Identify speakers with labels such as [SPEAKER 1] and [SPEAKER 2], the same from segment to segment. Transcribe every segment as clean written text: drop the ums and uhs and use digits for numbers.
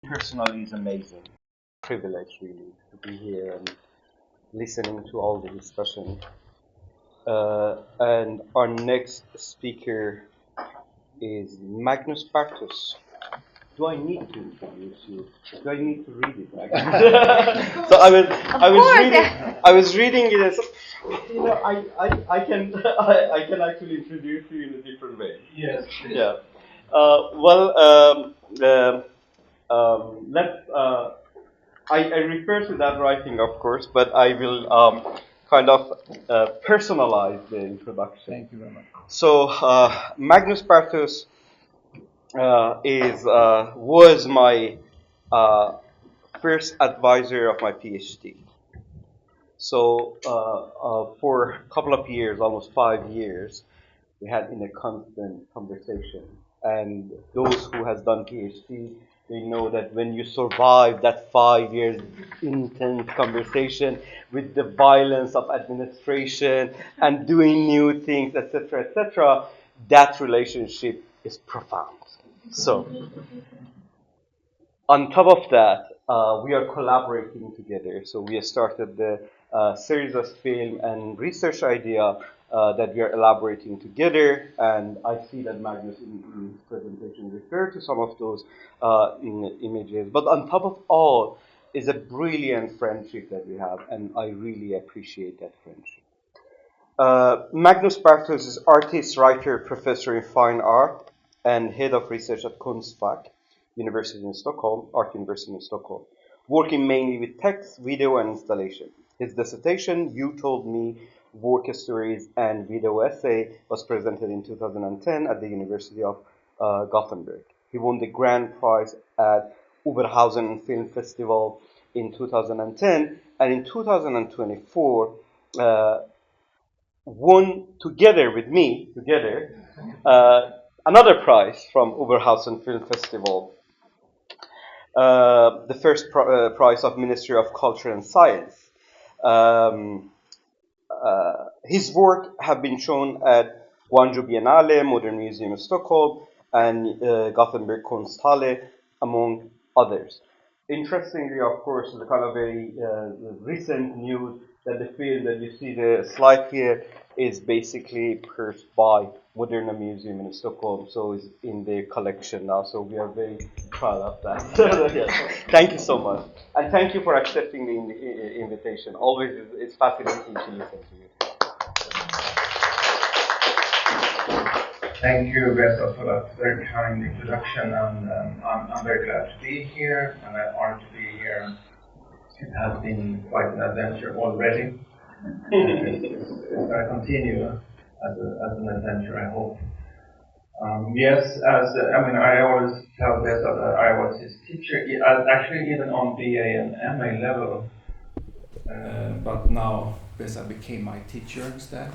[SPEAKER 1] Personally, is amazing. Privilege, really, to be here and listening to all the discussion. And our next speaker is Magnus Bärtås. Do I need to introduce you? Do I need to read it? So I was reading it as, I can actually introduce you in a different way.
[SPEAKER 2] Yes.
[SPEAKER 1] Yeah. I refer to that writing, of course, but I will kind of personalize the introduction.
[SPEAKER 2] Thank you very much.
[SPEAKER 1] So Magnus Bärtås was my first advisor of my PhD. So for a couple of years, almost 5 years, we had in a constant conversation. And those who has done PhD, they know that when you survive that 5 years intense conversation with the violence of administration and doing new things, etc., that relationship is profound. So, on top of that, we are collaborating together. So we have started the series of film and research idea that we are elaborating together, and I see that Magnus in his presentation referred to some of those images. But on top of all is a brilliant friendship that we have, and I really appreciate that friendship. Magnus Bärtås is artist, writer, professor in fine art, and head of research at Konstfack University in Stockholm, Art University in Stockholm, working mainly with text, video, and installation. His dissertation, You Told Me, Work Stories and Video Essay, was presented in 2010 at the University of Gothenburg. He won the grand prize at Oberhausen Film Festival in 2010, and in 2024 won together with me, another prize from Oberhausen Film Festival, the first prize of Ministry of Culture and Science. His work have been shown at Guangzhou Biennale, Modern Museum of Stockholm, and Gothenburg Kunsthalle, among others. Interestingly, of course, the kind of very recent news that the film that you see the slide here is basically purchased by Modern Museum in Stockholm, so it's in their collection now. So we are very proud of that. Yes. Thank you so much, and thank you for accepting the invitation. Always, it's fascinating to listen to you.
[SPEAKER 2] Thank you, Bärtås, for that very kind introduction, and I'm very glad to be here, and I'm honored to be here. It has been quite an adventure already. It's going to continue as an adventure, I hope. Yes, I always tell Bärtås that I was his teacher, actually even on BA and MA level. But now Bärtås became my teacher instead.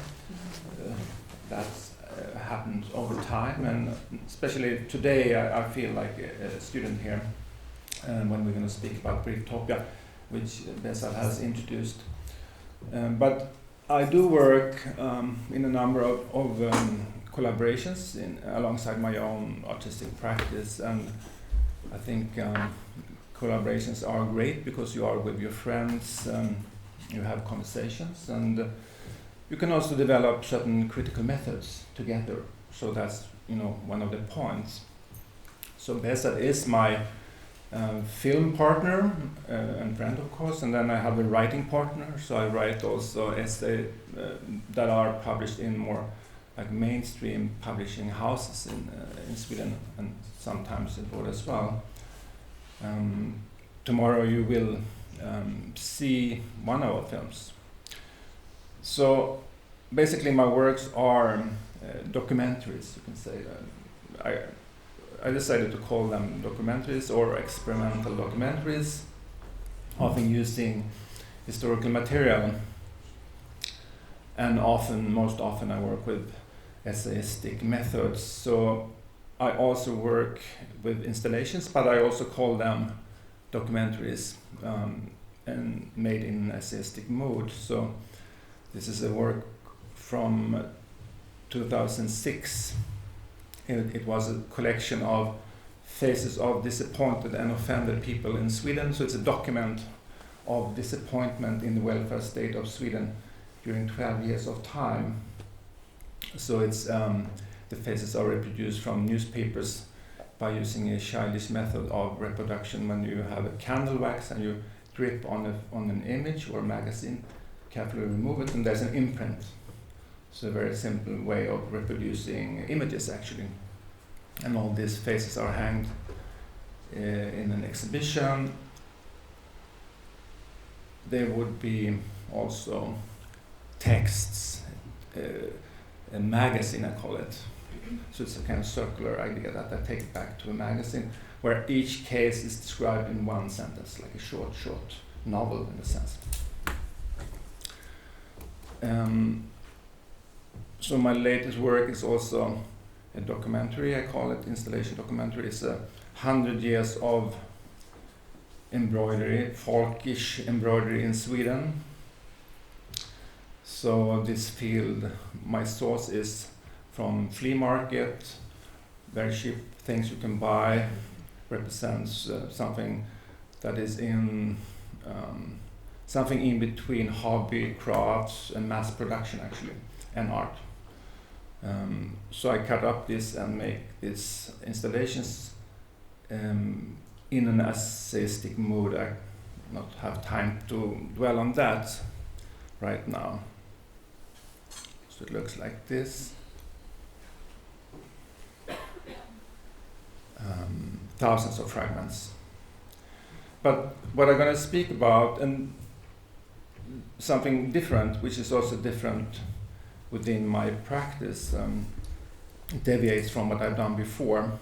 [SPEAKER 2] That's happened over time, and especially today I feel like a student here when we're going to speak about briftopica, which Bärtås has introduced. But I do work in a number of collaborations alongside my own artistic practice, and I think collaborations are great because you are with your friends, you have conversations, and you can also develop certain critical methods together. So that's one of the points. So Bärtås is my film partner and friend, of course, and then I have a writing partner. So I write also essays that are published in more like mainstream publishing houses in Sweden and sometimes abroad as well. Tomorrow you will see one of our films. So basically my works are documentaries, you can say. I decided to call them documentaries or experimental documentaries, often using historical material, and most often I work with essayistic methods. So I also work with installations, but I also call them documentaries and made in essayistic mode. So this is a work from 2006. It was a collection of
[SPEAKER 3] faces of disappointed and offended people in Sweden. So it's a document of disappointment in the welfare state of Sweden during 12 years of time. So it's the faces are reproduced from newspapers by using a childish method of reproduction. When you have a candle wax and you drip on an image or magazine, carefully remove it, and there's an imprint. So a very simple way of reproducing images, actually. And all these faces are hanged in an exhibition. There would be also texts, a magazine, I call it. So it's a kind of circular idea that I take back to a magazine, where each case is described in one sentence, like a short novel in a sense. So my latest work is also a documentary. I call it installation documentary. It's 100 years of embroidery, folkish embroidery in Sweden. So this field, my source is from flea market, very cheap things you can buy, represents something that is in something in between hobby, crafts, and mass production, actually, and art. So I cut up this and make these installations in an essayistic mood. I not have time to dwell on that right now. So it looks like this. Thousands of fragments. But what I'm going to speak about, and something different, which is also different within my practice, deviates from what I've done before,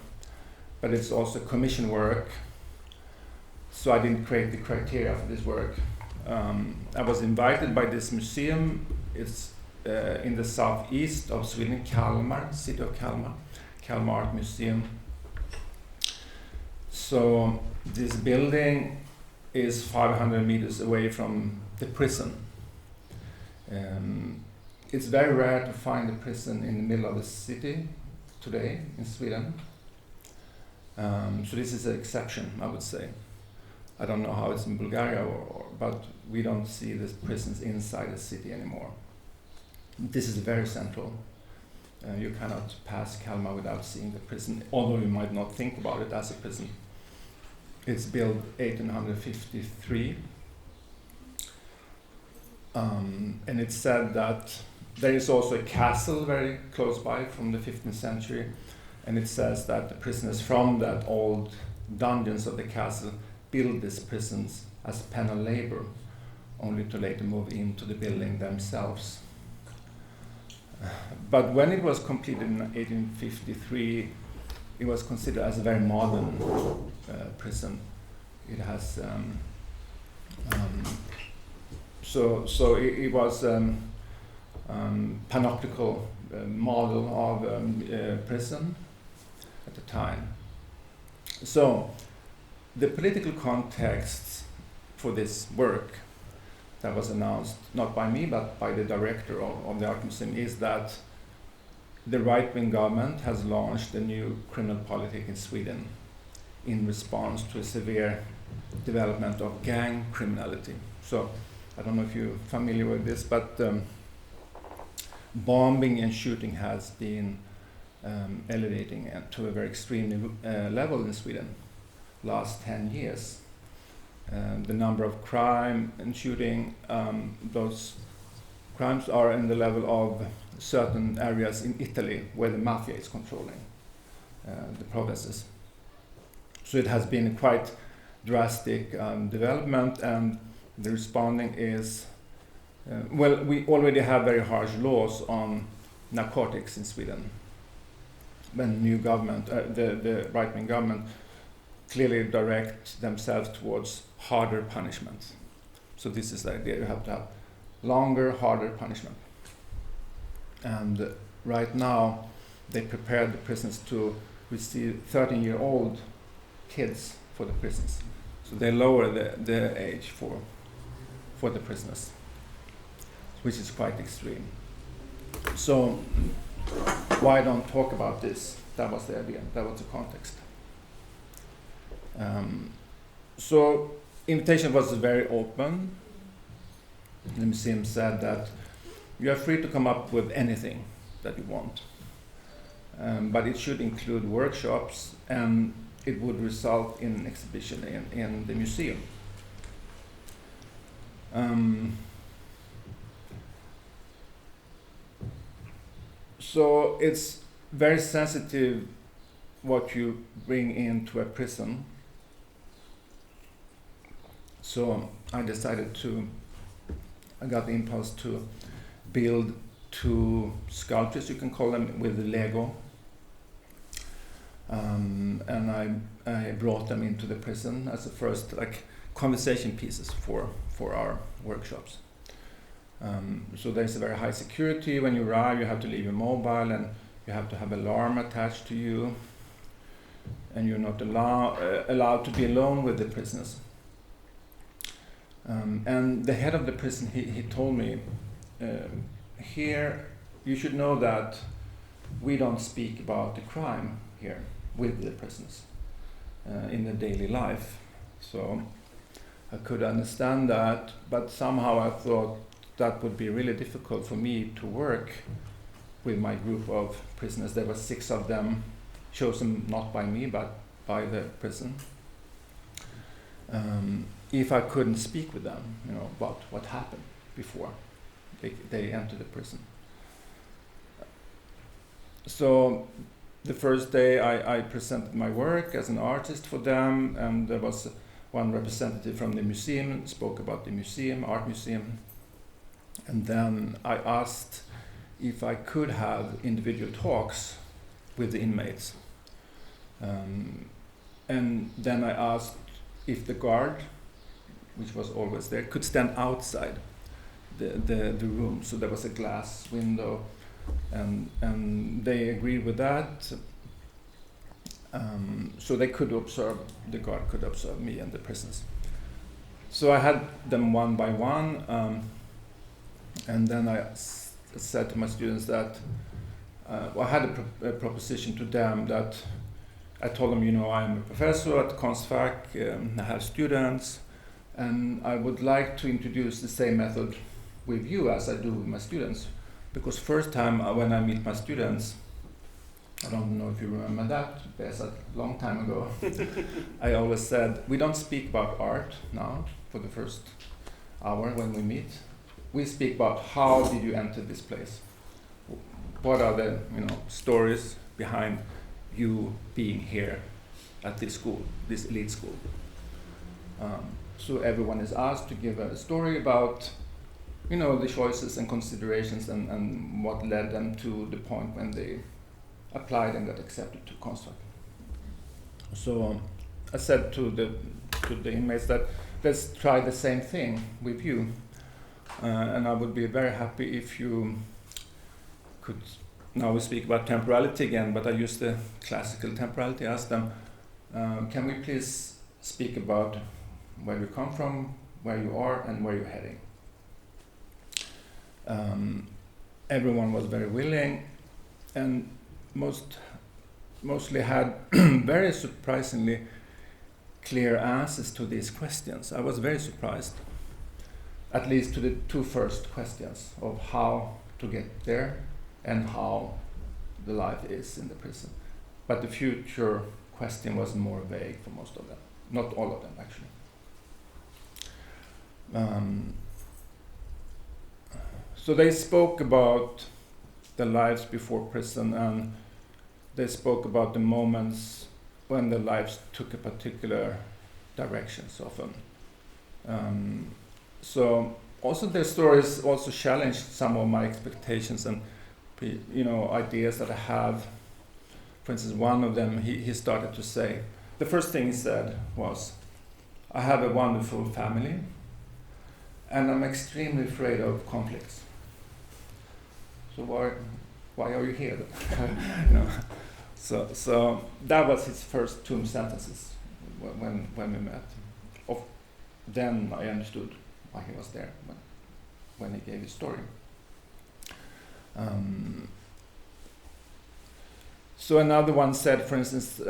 [SPEAKER 3] but it's also commission work. So I didn't create the criteria for this work. I was invited by this museum. It's in the southeast of Sweden, Kalmar, city of Kalmar, Kalmar Art Museum. So this building is 500 meters away from the prison. It's very rare to find a prison in the middle of the city today in Sweden. So this is an exception, I would say. I don't know how it's in Bulgaria, but we don't see the prisons inside the city anymore. This is very central. You cannot pass Kalmar without seeing the prison, although you might not think about it as a prison. It's built 1853. And it's said that there is also a castle very close by from the 15th century, and it says that the prisoners from that old dungeons of the castle built these prisons as penal labor, only to later move into the building themselves. But when it was completed in 1853, it was considered as a very modern prison. It has it was panoptical model of prison at the time. So the political context for this work that was announced not by me but by the director of the Art Museum is that the right-wing government has launched a new criminal policy in Sweden in response to a severe development of gang criminality. So I don't know if you're familiar with this, but bombing and shooting has been elevating to a very extreme level in Sweden last 10 years. The number of crime and shooting, those crimes are in the level of certain areas in Italy where the mafia is controlling the provinces. So it has been a quite drastic development, and the responding is, well, we already have very harsh laws on narcotics in Sweden. When new government, the right-wing government, clearly direct themselves towards harder punishment. So this is the idea, you have to have longer, harder punishment. And right now, they prepare the prisons to receive 13-year-old kids for the prisons. So they lower the age for the prisoners, which is quite extreme. So why don't talk about this? That was the idea, that was the context. So invitation was very open. The museum said that you are free to come up with anything that you want, but it should include workshops, and it would result in an exhibition in the museum. So it's very sensitive what you bring into a prison. So I got the impulse to build 2 sculptures, you can call them, with the Lego. And I brought them into the prison as the first conversation pieces for our workshops. So there's a very high security. When you arrive, you have to leave your mobile, and you have to have alarm attached to you, and you're not allowed to be alone with the prisoners. And the head of the prison, he told me, here you should know that we don't speak about the crime here with the prisoners in the daily life. So I could understand that, but somehow I thought that would be really difficult for me to work with my group of prisoners. There were 6 of them, chosen not by me but by the prison. If I couldn't speak with them, about what happened before they entered the prison. So the first day I presented my work as an artist for them, and there was one representative from the museum, spoke about the museum, art museum. And then I asked if I could have individual talks with the inmates. And then I asked if the guard, which was always there, could stand outside the room. So there was a glass window, and they agreed with that. So they could observe, the guard could observe me and the prisoners. So I had them one by one, and then I said to my students that I had a proposition to them that I told them, I'm a professor at Konstfack, I have students, and I would like to introduce the same method with you as I do with my students. Because first time when I meet my students, I don't know if you remember that, that's a long time ago, I always said, we don't speak about art now for the first hour when we meet. We speak about how did you enter this place? What are the stories behind you being here at this school, this elite school? So everyone is asked to give a story about the choices and considerations and what led them to the point when they applied and got accepted to Konstfack. So I said to the inmates that let's try the same thing with you, and I would be very happy if you could. Now we speak about temporality again, but I use the classical temporality. I asked them, can we please speak about where you come from, where you are, and where you're heading? Everyone was very willing, and mostly had very surprisingly clear answers to these questions. I was very surprised, at least to the 2 first questions of how to get there and how the life is in the prison. But the future question was more vague for most of them, not all of them actually. So they spoke about the lives before prison, and they spoke about the moments when their lives took a particular directions often. So also their stories also challenged some of my expectations and ideas that I have. For instance, one of them, he started to say, the first thing he said was, I have a wonderful family and I'm extremely afraid of conflicts. So why are you here? So that was his first 2 sentences when we met. Then I understood why he was there when he gave his story. So another one said, for instance,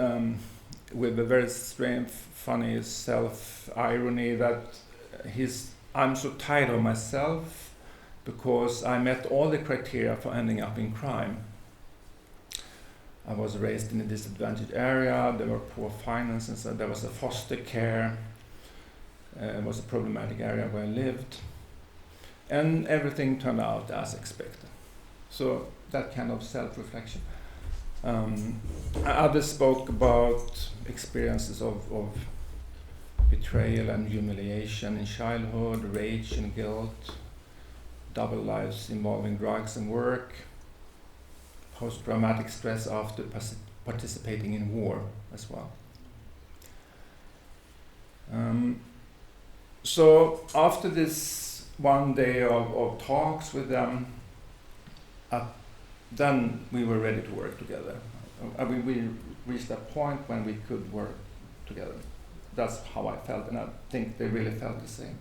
[SPEAKER 3] with a very strange, funny self-irony that I'm so tired of myself because I met all the criteria for ending up in crime. I was raised in a disadvantaged area, there were poor finances, there was a foster care, it was a problematic area where I lived, and everything turned out as expected. So that kind of self-reflection. Others spoke about experiences of betrayal and humiliation in childhood, rage and guilt, double lives involving drugs and work, post-traumatic stress after participating in war as well. So after this one day of talks with them, then we were ready to work together. We reached that point when we could work together. That's how I felt, and I think they really felt the same.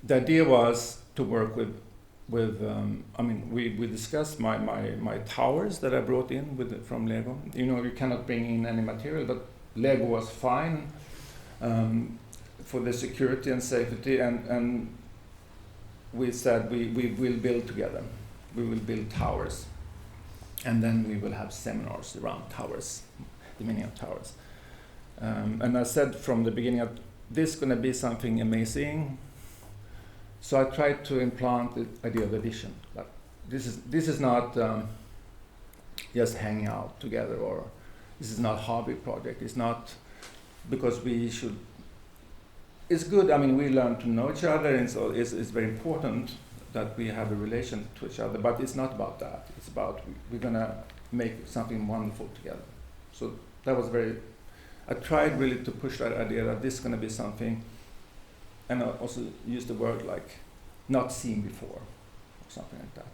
[SPEAKER 3] The idea was to work with we discussed my towers that I brought in from Lego. You cannot bring in any material, but Lego was fine for the security and safety, and we said we will build together. We will build towers, and then we will have seminars around towers, the meaning of towers. And I said from the beginning that this is going to be something amazing. So I tried to implant the idea of addition. But this is not just hanging out together, or this is not a hobby project. It's not because we should. It's good. I mean, we learn to know each other, and so it's very important that we have a relation to each other. But it's not about that. It's about we're gonna make something wonderful together. So that was very. I tried really to push that idea that this is gonna be something. And I also use the word like not seen before, or something like that.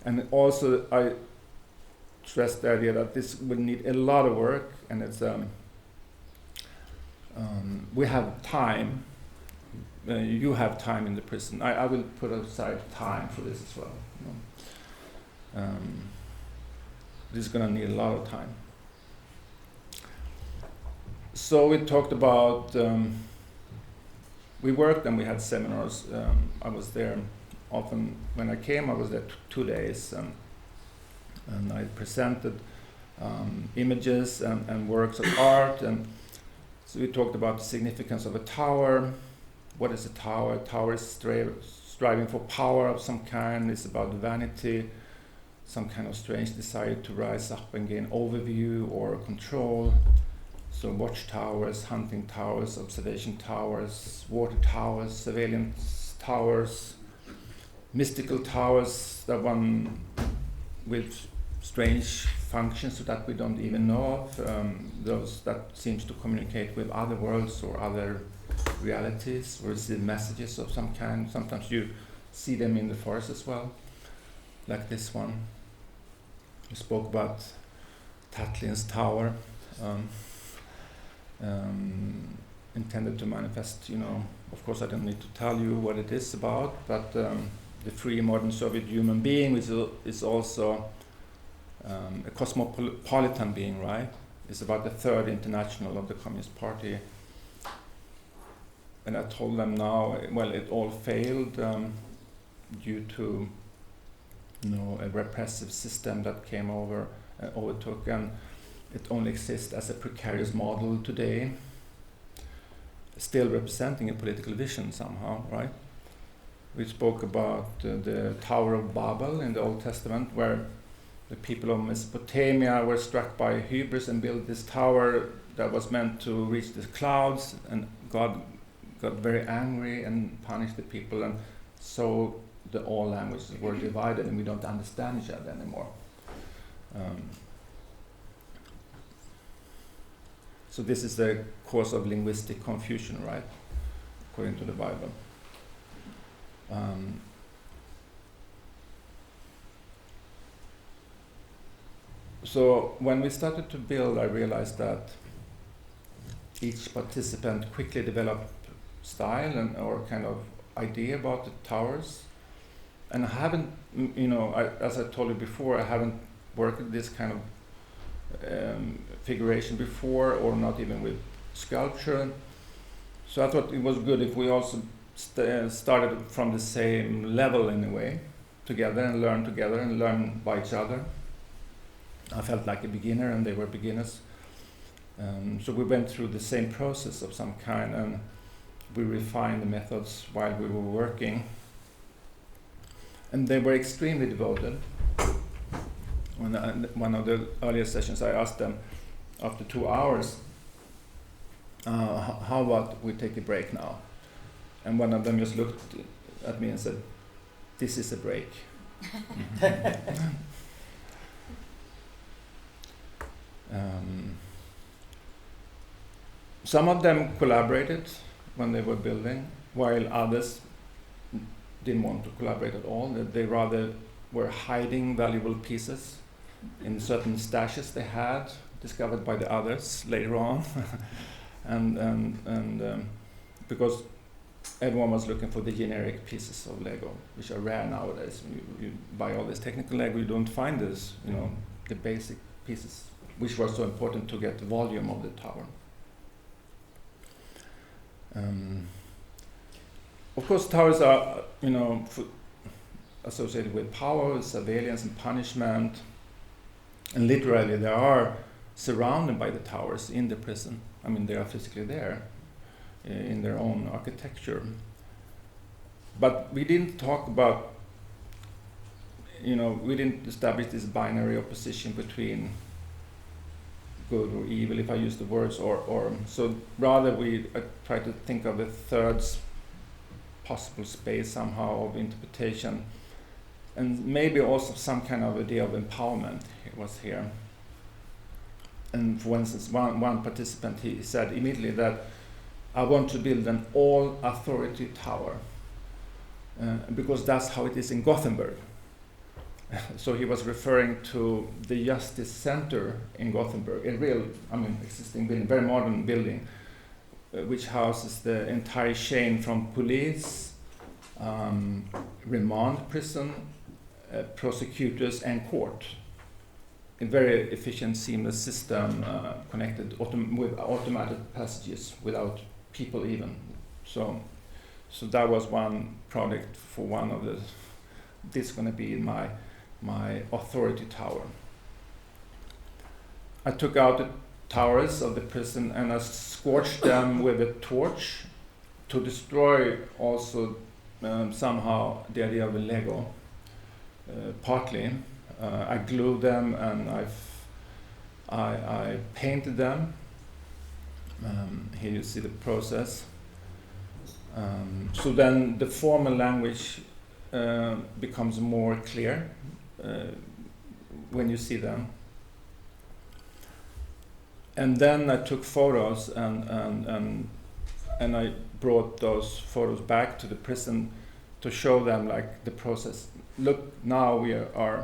[SPEAKER 3] And also I stressed the idea that this will need a lot of work, and it's we have time. You have time in the prison. I will put aside time for this as well. This is going to need a lot of time. So we talked about, we worked and we had seminars. I was there often. When I came, I was there 2 days, and I presented images and works of art. And so we talked about the significance of a tower. What is a tower? A tower is striving for power of some kind. It's about vanity, some kind of strange desire to rise up and gain overview or control. So watchtowers, hunting towers, observation towers, water towers, surveillance towers, mystical towers, the one with strange functions so that we don't even know of, those that seems to communicate with other worlds or other realities or receive messages of some kind. Sometimes you see them in the forest as well, like this one. We spoke about Tatlin's tower. Intended to manifest, of course I don't need to tell you what it is about, but the free modern Soviet human being is also a cosmopolitan being, right? It's about the third international of the Communist Party. And I told them now, well, it all failed due to a repressive system that came overtook, and it only exists as a precarious model today, still representing a political vision somehow, right? We spoke about the Tower of Babel in the Old Testament, where the people of Mesopotamia were struck by hubris and built this tower that was meant to reach the clouds, and God got very angry and punished the people, and so all languages were divided and we don't understand each other anymore. So this is the cause of linguistic confusion, right? According to the Bible. So when we started to build, I realized that each participant quickly developed style or kind of idea about the towers. And I haven't, as I told you before, I haven't worked with this kind of figuration before, or not even with sculpture. So I thought it was good if we also started from the same level in a way, together and learn by each other. I felt like a beginner and they were beginners. So we went through the same process of some kind, and we refined the methods while we were working. And they were extremely devoted. When one of the earlier sessions, I asked them after 2 hours, how about we take a break now? And one of them just looked at me and said, "This is a break." Some of them collaborated when they were building, while others didn't want to collaborate at all. They rather were hiding valuable pieces in certain stashes they had, discovered by the others later on. and because everyone was looking for the generic pieces of Lego, which are rare nowadays. You buy all this technical Lego, you don't find this, the basic pieces, which were so important to get the volume of the tower. Of course, towers are, associated with power, surveillance, and punishment. And literally, they are surrounded by the towers in the prison. I mean, they are physically there in their own architecture. But we didn't talk about, we didn't establish this binary opposition between good or evil, if I use the words, or so rather we try to think of the third possible space somehow of interpretation, and maybe also some kind of idea of empowerment was here. And for instance, one participant, he said immediately that I want to build an all-authority tower, because that's how it is in Gothenburg. So he was referring to the Justice Center in Gothenburg, a real, existing building, very modern building, which houses the entire chain from police, remand prison, prosecutors, and court. A very efficient, seamless system connected with automated passages without people even. So that was one project for one of the. This is going to be in my authority tower. I took out the towers of the prison and I scorched them with a torch to destroy also somehow the idea of a Lego. Partly, I glued them and I painted them. Here you see the process. So then the formal language becomes more clear when you see them. And then I took photos and I brought those photos back to the prison to show them like the process. Look, now we are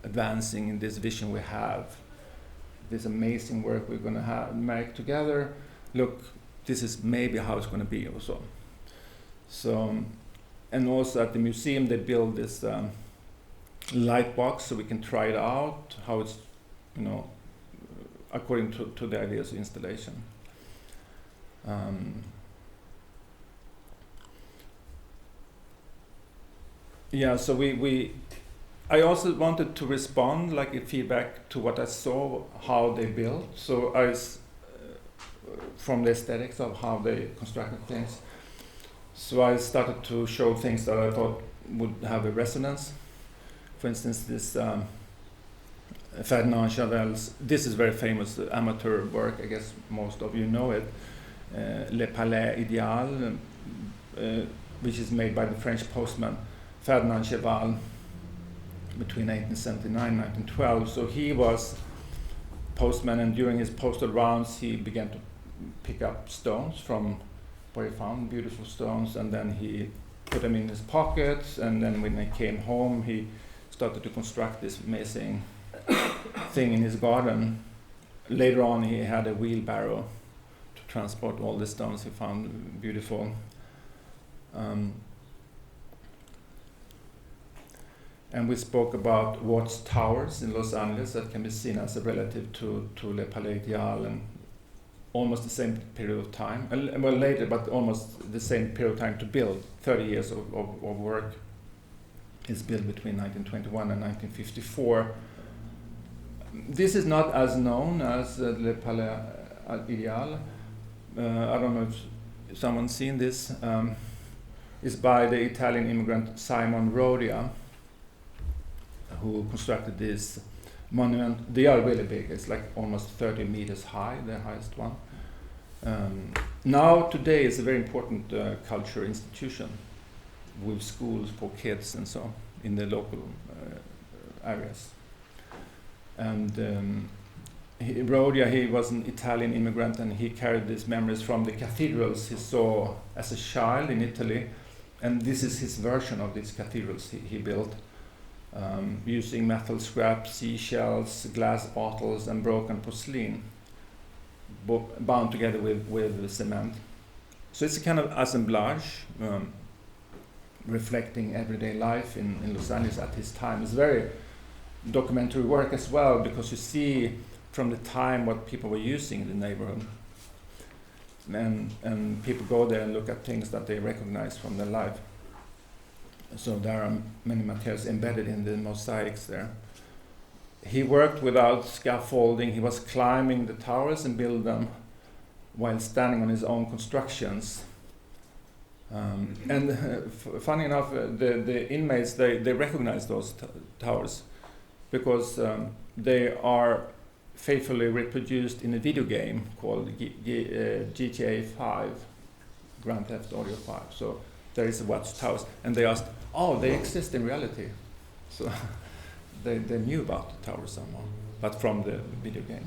[SPEAKER 3] advancing in this vision we have, this amazing work we're going to make together. Look, this is maybe how it's going to be also. So, and also at the museum they build this light box so we can try it out, how it's, according to the ideas of installation. So I also wanted to respond, like a feedback to what I saw, how they built. So from the aesthetics of how they constructed things. So I started to show things that I thought would have a resonance. For instance, this Ferdinand Chavel's, this is very famous amateur work, I guess most of you know it, Le Palais Idéal, which is made by the French postman Ferdinand Chavel between 1879 and 1912. So he was postman, and during his postal rounds he began to pick up stones from where he found beautiful stones, and then he put them in his pockets, and then when he came home he started to construct this amazing thing in his garden. Later on he had a wheelbarrow to transport all the stones he found beautiful. And we spoke about Watts Towers in Los Angeles that can be seen as a relative to Le Palais Ideal, and almost the same period of time. Well, later, but almost the same period of time to build. 30 years of work is built between 1921 and 1954. This is not as known as Le Palais Ideal. I don't know if someone's seen this. It's by the Italian immigrant Simon Rodia, who constructed this monument. They are really big. It's like almost 30 meters high, the highest one. Now, today, it's a very important cultural institution with schools for kids and so in the local areas. And Rodia, he was an Italian immigrant, and he carried these memories from the cathedrals he saw as a child in Italy. And this is his version of these cathedrals he built, using metal scrap, seashells, glass bottles, and broken porcelain, bound together with cement. So it's a kind of assemblage, reflecting everyday life in Los Angeles at his time. It's very documentary work as well, because you see from the time what people were using in the neighborhood. And people go there and look at things that they recognize from their life. So there are many materials embedded in the mosaics there. He worked without scaffolding. He was climbing the towers and build them while standing on his own constructions. Funny enough, the inmates, they recognize those towers because they are faithfully reproduced in a video game called GTA 5, Grand Theft Auto 5. So there is a Watts Towers, and they asked, oh, they exist in reality. So they knew about the towers somehow, but from the video game.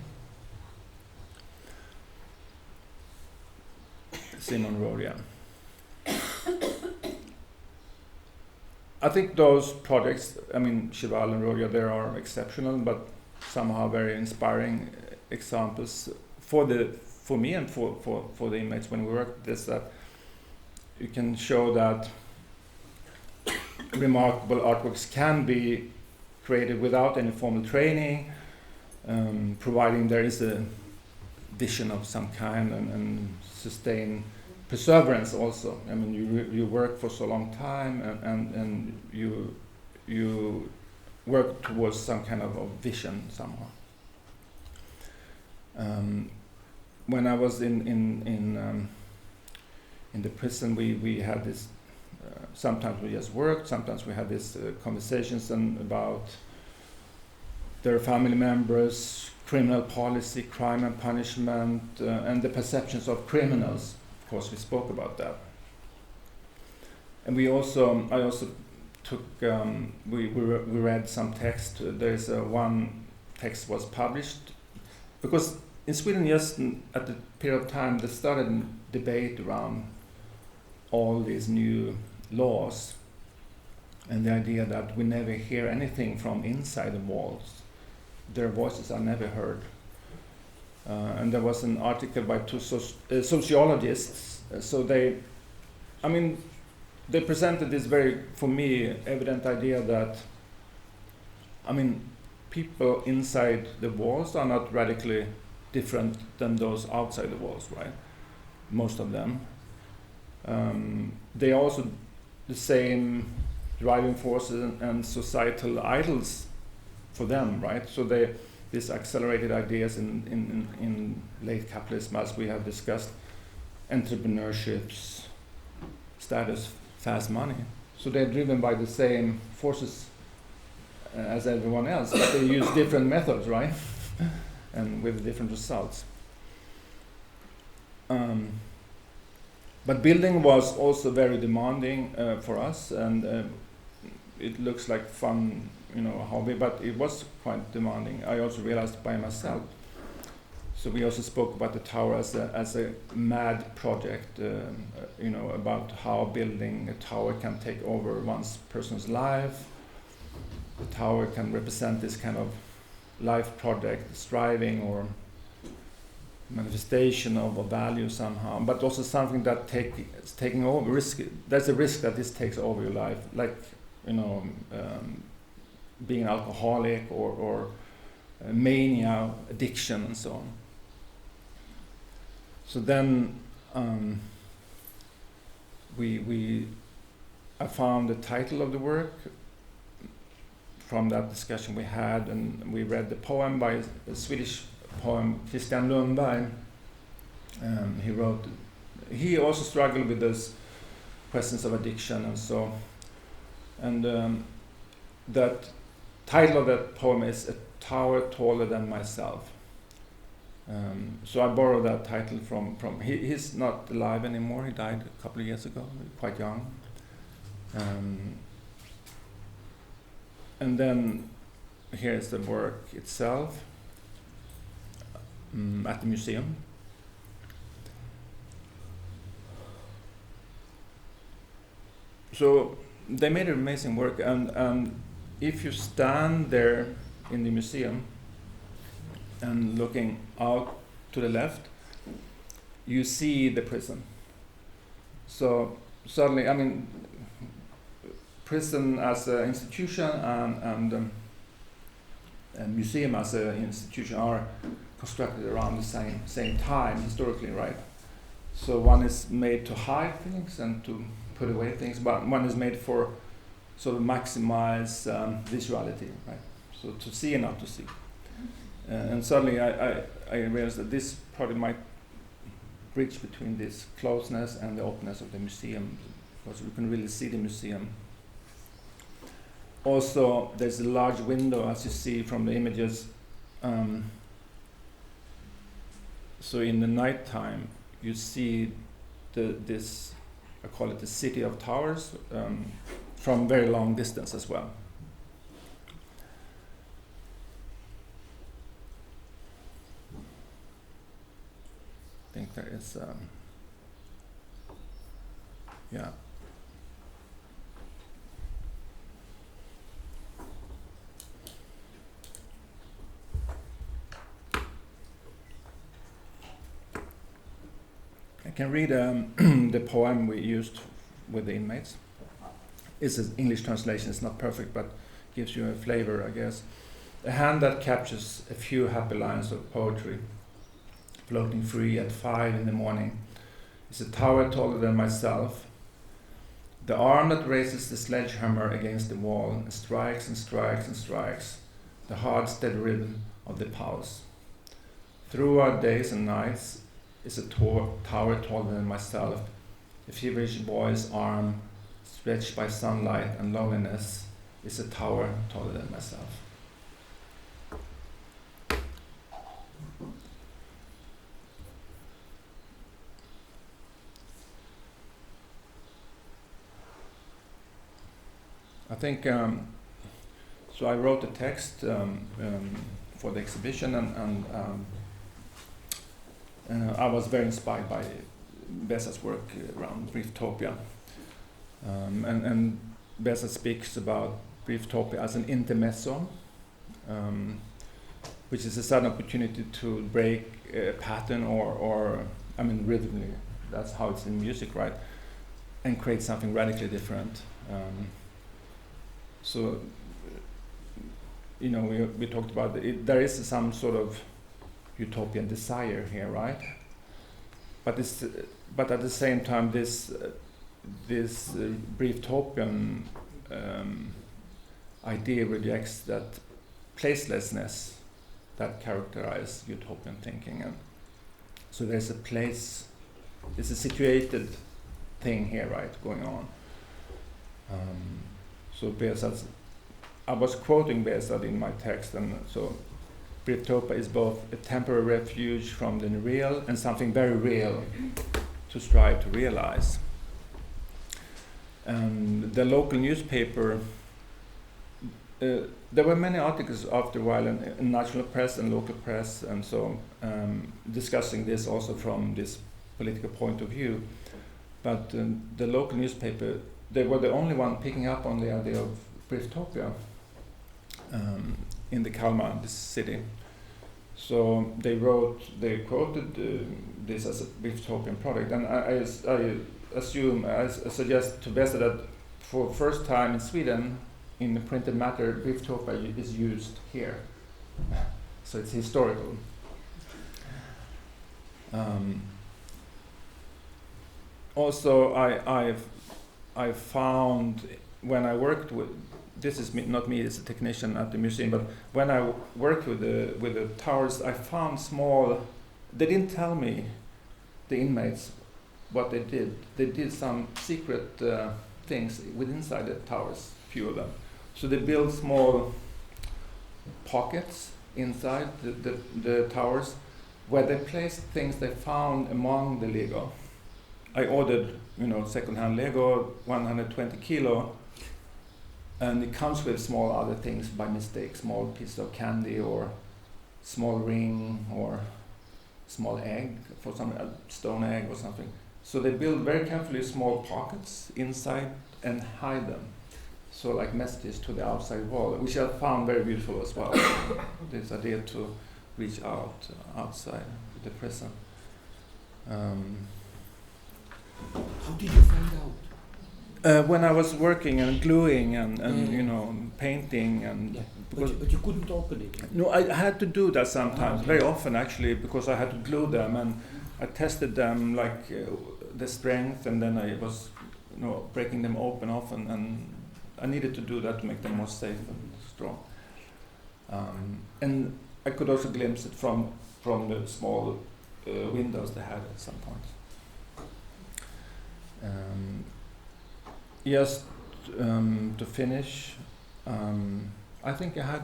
[SPEAKER 3] Simon Rodia. I think those projects, I mean, Cheval and Rodia, they are exceptional, but somehow very inspiring examples for me and for the inmates when we work this, that you can show that remarkable artworks can be created without any formal training, providing there is a vision of some kind and sustain perseverance also. I mean, you work for so long time and you work towards some kind of a vision somehow. When I was in the prison, we had this. Sometimes we just worked. Sometimes we had these conversations about their family members, criminal policy, crime and punishment, and the perceptions of criminals. Of course, we spoke about that. And I also took. We read some text. There's one text was published because in Sweden, just at the period of time, there started a debate around all these new laws and the idea that we never hear anything from inside the walls. Their voices are never heard. And there was an article by two sociologists. So they presented this very, for me, evident idea that, people inside the walls are not radically different than those outside the walls, right? Most of them. They are also the same driving forces and societal idols for them, right? So these accelerated ideas in late capitalism, as we have discussed, entrepreneurships, status, fast money. So they're driven by the same forces as everyone else, but they use different methods, right? And with different results. But building was also very demanding for us, and it looks like fun, hobby, but it was quite demanding. I also realized by myself. So we also spoke about the tower as a mad project, about how building a tower can take over one's person's life. The tower can represent this kind of life project, striving or manifestation of a value somehow, but also something that is taking over risk. There's a risk that this takes over your life, like being an alcoholic or mania, addiction, and so on. So then I found the title of the work from that discussion we had, and we read the poem by a Swedish poem, Christian Lundberg. He also struggled with those questions of addiction and so. And that title of that poem is "A Tower Taller Than Myself." So I borrowed that title from he's not alive anymore. He died a couple of years ago, quite young. And then here's the work itself at the museum. So they made an amazing work, and if you stand there in the museum and looking out to the left, you see the prison. So suddenly, I mean, prison as an institution and a museum as an institution are constructed around the same time historically, right? So one is made to hide things and to put away things, but one is made for sort of maximize visuality, right? So to see and not to see. And suddenly I realized that this probably might bridge between this closeness and the openness of the museum, because we can really see the museum. Also, there's a large window, as you see from the images. So in the nighttime, you see this, I call it the city of towers, from very long distance as well. I think there is, yeah. I can read the poem we used with the inmates. It's an English translation, it's not perfect, but gives you a flavor, I guess. A hand that captures a few happy lines of poetry, floating free at 5 in the morning, is a tower taller than myself. The arm that raises the sledgehammer against the wall and strikes and strikes and strikes, the hard, steady rhythm of the pulse. Through our days and nights is a tower taller than myself, a feverish boy's arm stretched by sunlight and loneliness is a tower taller than myself. I think, so I wrote a text for the exhibition, and I was very inspired by Bessa's work around brieftopia. And Bessa speaks about brieftopia as an intermezzo, which is a sudden opportunity to break a pattern or I mean, rhythmically, that's how it's in music, right? And create something radically different. So, you know, we talked about it. There is some sort of utopian desire here, right? But at the same time, this brieftopian idea rejects that placelessness that characterizes utopian thinking, and so there's a place, it's a situated thing here, right, going on. So Bärtås, I was quoting Bärtås in my text, and so brieftopia is both a temporary refuge from the real and something very real to strive to realize. And the local newspaper, there were many articles after a while in national press and local press, and so discussing this also from this political point of view. But the local newspaper, they were the only one picking up on the idea of brieftopia in the Kalmar, this city. So they quoted this as a brieftopian product, and I suggest to Bessa that for the first time in Sweden, in the printed matter, briftopa is used here. So it's historical. Also, I found when I worked with, this is not me, it's a technician at the museum, but when I worked with the towers, I found small, they didn't tell me, the inmates, what they did. They did some secret things inside the towers, few of them. So they built small pockets inside the towers where they placed things they found among the Lego. I ordered, second-hand Lego, 120 kilo, and it comes with small other things by mistake, small piece of candy or small ring or small egg for some stone egg or something. So they build very carefully small pockets inside and hide them. So like messages to the outside wall, which I found very beautiful as well. This idea to reach out outside the prison.
[SPEAKER 4] How did you find out?
[SPEAKER 3] When I was working and gluing and painting and
[SPEAKER 4] but you couldn't open it.
[SPEAKER 3] No, I had to do that sometimes, very often actually, because I had to glue them and I tested them the strength, and then I was breaking them open often, and I needed to do that to make them more safe and strong. And I could also glimpse it from the small windows they had at some point. Just to finish, I think I had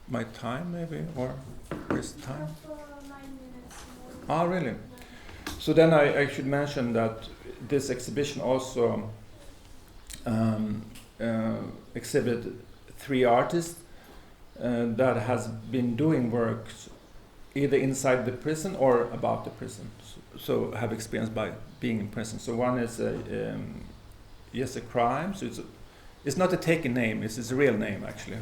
[SPEAKER 3] my time maybe, or where's the time?
[SPEAKER 5] 9 minutes.
[SPEAKER 3] Oh, really? So then I should mention that this exhibition also exhibited 3 artists that has been doing works either inside the prison or about the prison, so have experience by being in prison. So one is yes, a crime. So it's not a taken name; it's his real name actually.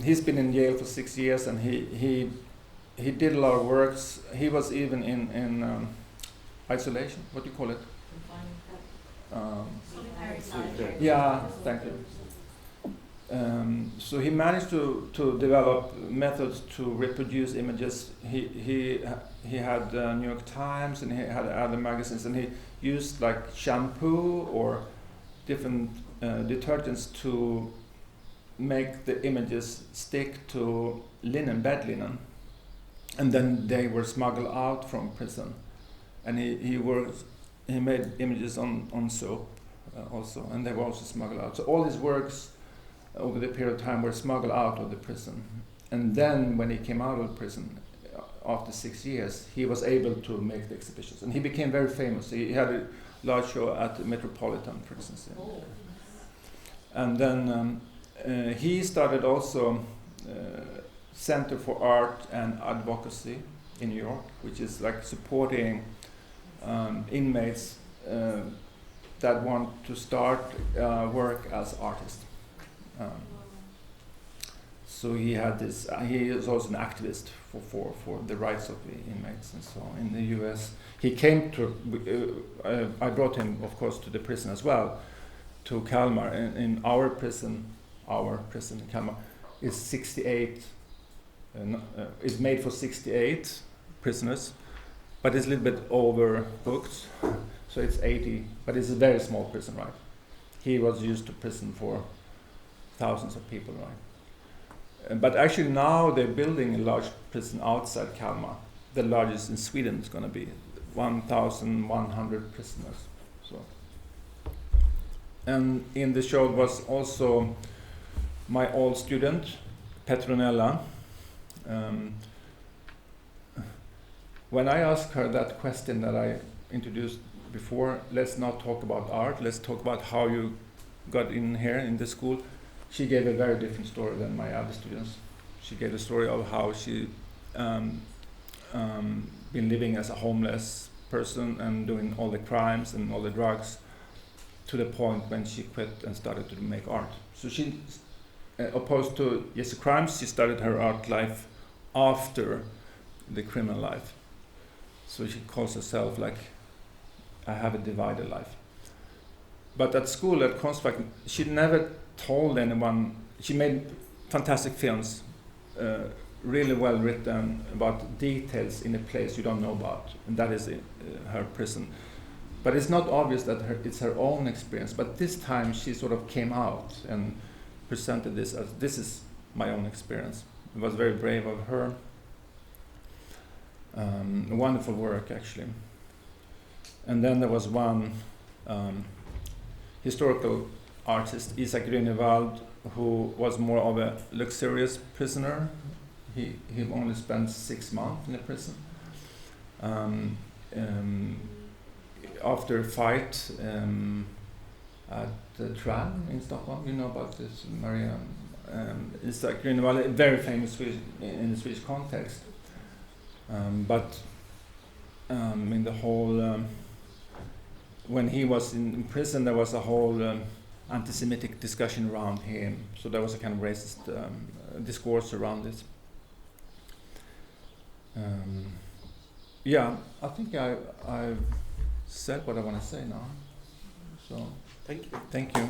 [SPEAKER 3] He's been in jail for 6 years, and he did a lot of works. He was even in isolation. What do you call it? Yeah, thank you. So he managed to develop methods to reproduce images. He had New York Times, and he had other magazines, and he used like shampoo or different detergents to make the images stick to bed linen, and then they were smuggled out from prison. And he made images on soap also, and they were also smuggled out. So all his works over the period of time were smuggled out of the prison. And then when he came out of prison after 6 years, he was able to make the exhibitions, and he became very famous. He had a large show at the Metropolitan, for instance. And then he started also Center for Art and Advocacy in New York, which is like supporting inmates that want to start work as artists. So he had this. He is also an activist for the rights of the inmates and so on in the U.S. He came to. I brought him, of course, to the prison as well, to Kalmar. In our prison in Kalmar is 68. Is made for 68 prisoners, but it's a little bit overbooked, so it's 80. But it's a very small prison, right? He was used to prison for thousands of people, right? But actually now they're building a large prison outside Kalmar. The largest in Sweden is going to be 1,100 prisoners. So, and in the show was also my old student Petronella. When I asked her that question that I introduced before, let's not talk about art, let's talk about how you got in here in the school, she gave a very different story than my other students. She gave a story of how she been living as a homeless person and doing all the crimes and all the drugs to the point when she quit and started to make art. So she, opposed to yes, crimes, she started her art life after the criminal life. So she calls herself like, I have a divided life. but at school at Konstfack, she never told anyone. She made fantastic films, really well written, about details in a place you don't know about, and that is her prison. But it's not obvious that it's her own experience. But this time she sort of came out and presented this as, this is my own experience. It was very brave of her. Wonderful work, actually. And then there was one historical artist, Isak Grünewald, who was more of a luxurious prisoner. He only spent 6 months in a prison. After a fight at the Tran in Stockholm, you know about this, Maria. Isak Grünewald, very famous in the Swedish context. But in the whole, when he was in prison, there was a whole anti-Semitic discussion around him. So there was a kind of racist discourse around it. Yeah, I think I've said what I want to say now. So
[SPEAKER 4] Thank you.
[SPEAKER 3] thank you.